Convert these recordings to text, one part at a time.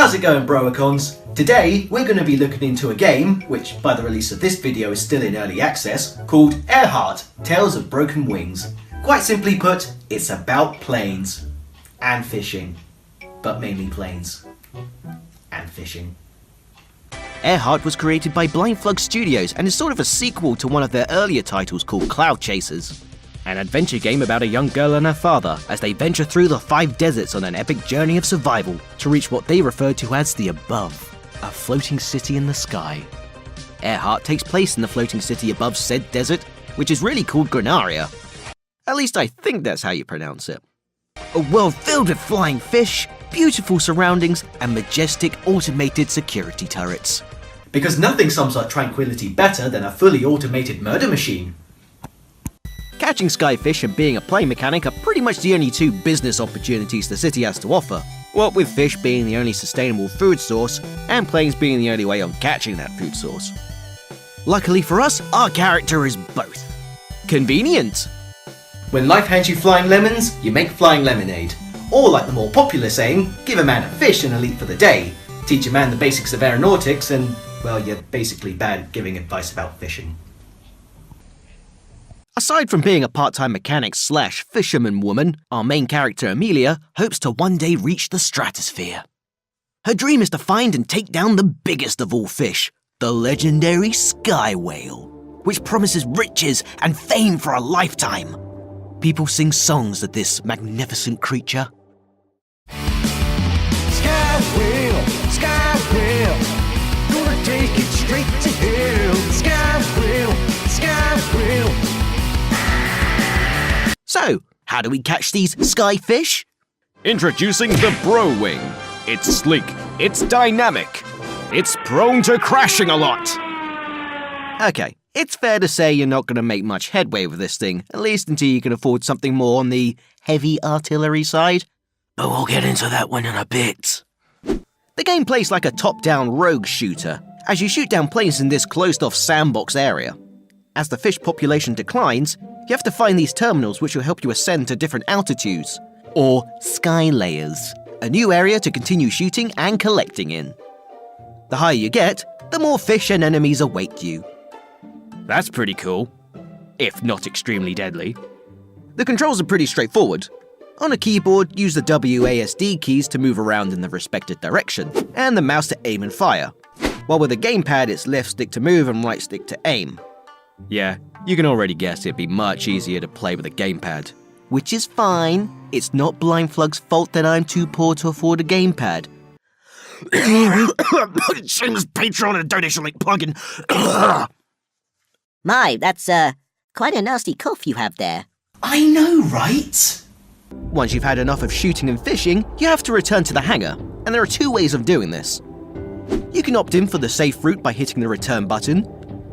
How's it going, Broicons? Today we're going to be looking into a game, which by the release of this video is still in early access, called Airheart, Tales of Broken Wings. Quite simply put, it's about planes and fishing, but mainly planes and fishing. Airheart was created by Blindflug Studios and is sort of a sequel to one of their earlier titles called Cloud Chasers. An adventure game about a young girl and her father as they venture through the 5 deserts on an epic journey of survival to reach what they refer to as the above, a floating city in the sky. Airheart takes place in the floating city above said desert, which is really called Granaria. At least I think that's how you pronounce it. A world filled with flying fish, beautiful surroundings, and majestic automated security turrets. Because nothing sums our tranquility better than a fully automated murder machine. Catching Skyfish and being a plane mechanic are pretty much the only 2 business opportunities the city has to offer, what with fish being the only sustainable food source, and planes being the only way of catching that food source. Luckily for us, our character is both. Convenient! When life hands you flying lemons, you make flying lemonade. Or like the more popular saying, give a man a fish and a leap for the day. Teach a man the basics of aeronautics and, well, you're basically bad at giving advice about fishing. Aside from being a part-time mechanic / fisherman woman, our main character Amelia hopes to one day reach the stratosphere. Her dream is to find and take down the biggest of all fish, the legendary sky whale, which promises riches and fame for a lifetime. People sing songs of this magnificent creature. Sky whale, gonna take it straight to hell. Sky whale. So, how do we catch these sky fish? Introducing the Bro Wing. It's sleek, it's dynamic, it's prone to crashing a lot. Okay, it's fair to say you're not going to make much headway with this thing, at least until you can afford something more on the heavy artillery side. But we'll get into that one in a bit. The game plays like a top-down rogue shooter, as you shoot down planes in this closed-off sandbox area. As the fish population declines, you have to find these terminals which will help you ascend to different altitudes, or sky layers, a new area to continue shooting and collecting in. The higher you get, the more fish and enemies await you. That's pretty cool, if not extremely deadly. The controls are pretty straightforward. On a keyboard, use the WASD keys to move around in the respective direction, and the mouse to aim and fire. While with a gamepad, it's left stick to move and right stick to aim. Yeah, you can already guess it'd be much easier to play with a gamepad. Which is fine. It's not Blindflug's fault that I'm too poor to afford a gamepad. Shameless Patreon and donation link plugin. My, that's, quite a nasty cough you have there. I know, right? Once you've had enough of shooting and fishing, you have to return to the hangar, and there are 2 ways of doing this. You can opt in for the safe route by hitting the return button.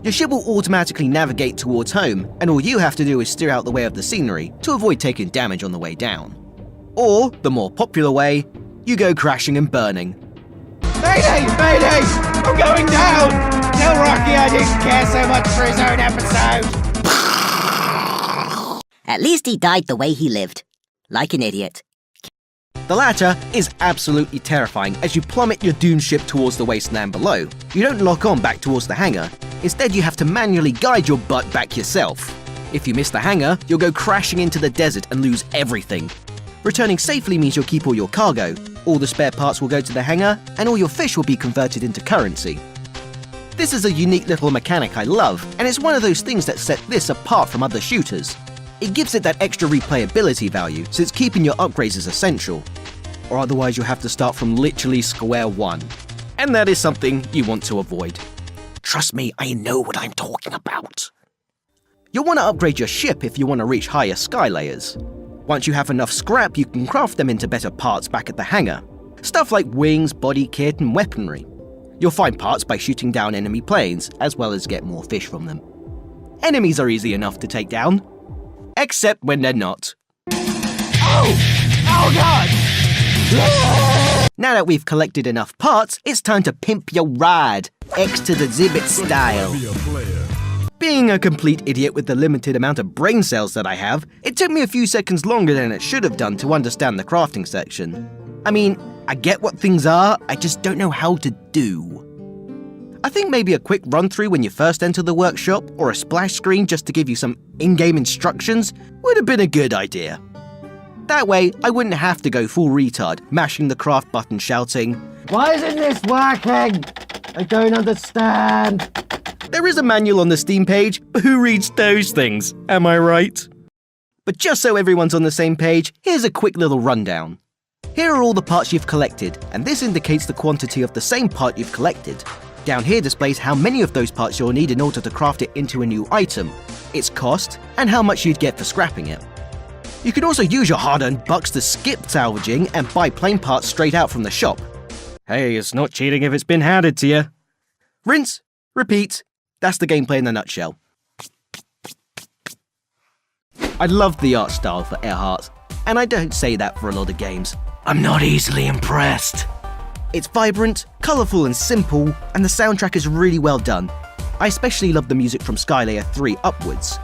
Your ship will automatically navigate towards home, and all you have to do is steer out the way of the scenery to avoid taking damage on the way down. Or, the more popular way, you go crashing and burning. Mayday! I'm going down! Tell Rocky I didn't care so much for his own episode! At least he died the way he lived. Like an idiot. The latter is absolutely terrifying as you plummet your doomed ship towards the wasteland below. You don't lock on back towards the hangar. Instead, you have to manually guide your butt back yourself. If you miss the hangar, you'll go crashing into the desert and lose everything. Returning safely means you'll keep all your cargo, all the spare parts will go to the hangar, and all your fish will be converted into currency. This is a unique little mechanic I love, and it's one of those things that set this apart from other shooters. It gives it that extra replayability value, since keeping your upgrades is essential. Or otherwise you'll have to start from literally square one. And that is something you want to avoid. Trust me, I know what I'm talking about. You'll want to upgrade your ship if you want to reach higher sky layers. Once you have enough scrap, you can craft them into better parts back at the hangar. Stuff like wings, body kit, and weaponry. You'll find parts by shooting down enemy planes, as well as get more fish from them. Enemies are easy enough to take down. Except when they're not. Oh God! Now that we've collected enough parts, it's time to pimp your ride. X to the Zibbit style. Being a complete idiot with the limited amount of brain cells that I have, it took me a few seconds longer than it should have done to understand the crafting section. I mean, I get what things are, I just don't know how to do. I think maybe a quick run-through when you first enter the workshop, or a splash screen just to give you some in-game instructions, would have been a good idea. That way, I wouldn't have to go full retard, mashing the craft button shouting, Why isn't this working? I don't understand. there is a manual on the Steam page, but who reads those things, am I right? But just so everyone's on the same page, here's a quick little rundown. Here are all the parts you've collected, and this indicates the quantity of the same part you've collected. Down here displays how many of those parts you'll need in order to craft it into a new item, its cost, and how much you'd get for scrapping it. You can also use your hard-earned bucks to skip salvaging and buy plain parts straight out from the shop. Hey, it's not cheating if it's been handed to you. Rinse, repeat, that's the gameplay in a nutshell. I love the art style for Airheart, and I don't say that for a lot of games. I'm not easily impressed. It's vibrant, colourful and simple, and the soundtrack is really well done. I especially love the music from Skylayer 3 upwards.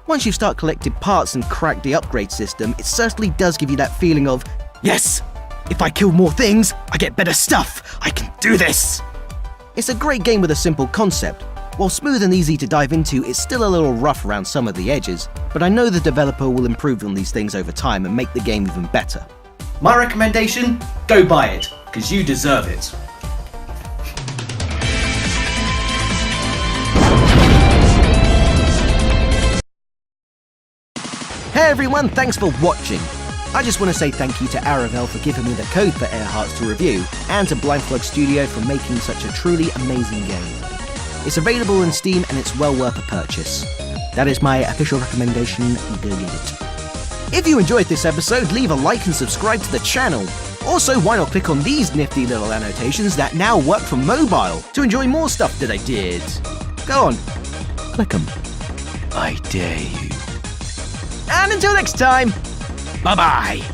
Once you start collecting parts and crack the upgrade system, it certainly does give you that feeling of, yes! If I kill more things, I get better stuff! I can do this! It's a great game with a simple concept. While smooth and easy to dive into, it's still a little rough around some of the edges, but I know the developer will improve on these things over time and make the game even better. My recommendation? Go buy it, because you deserve it. Hey everyone, thanks for watching! I just want to say thank you to Aravel for giving me the code for Airheart to review, and to Blindflug Studio for making such a truly amazing game. It's available in Steam and it's well worth a purchase. That is my official recommendation, go get it. If you enjoyed this episode, leave a like and subscribe to the channel. Also, why not click on these nifty little annotations that now work for mobile to enjoy more stuff that I did. Go on, click them. I dare you. And until next time, bye-bye!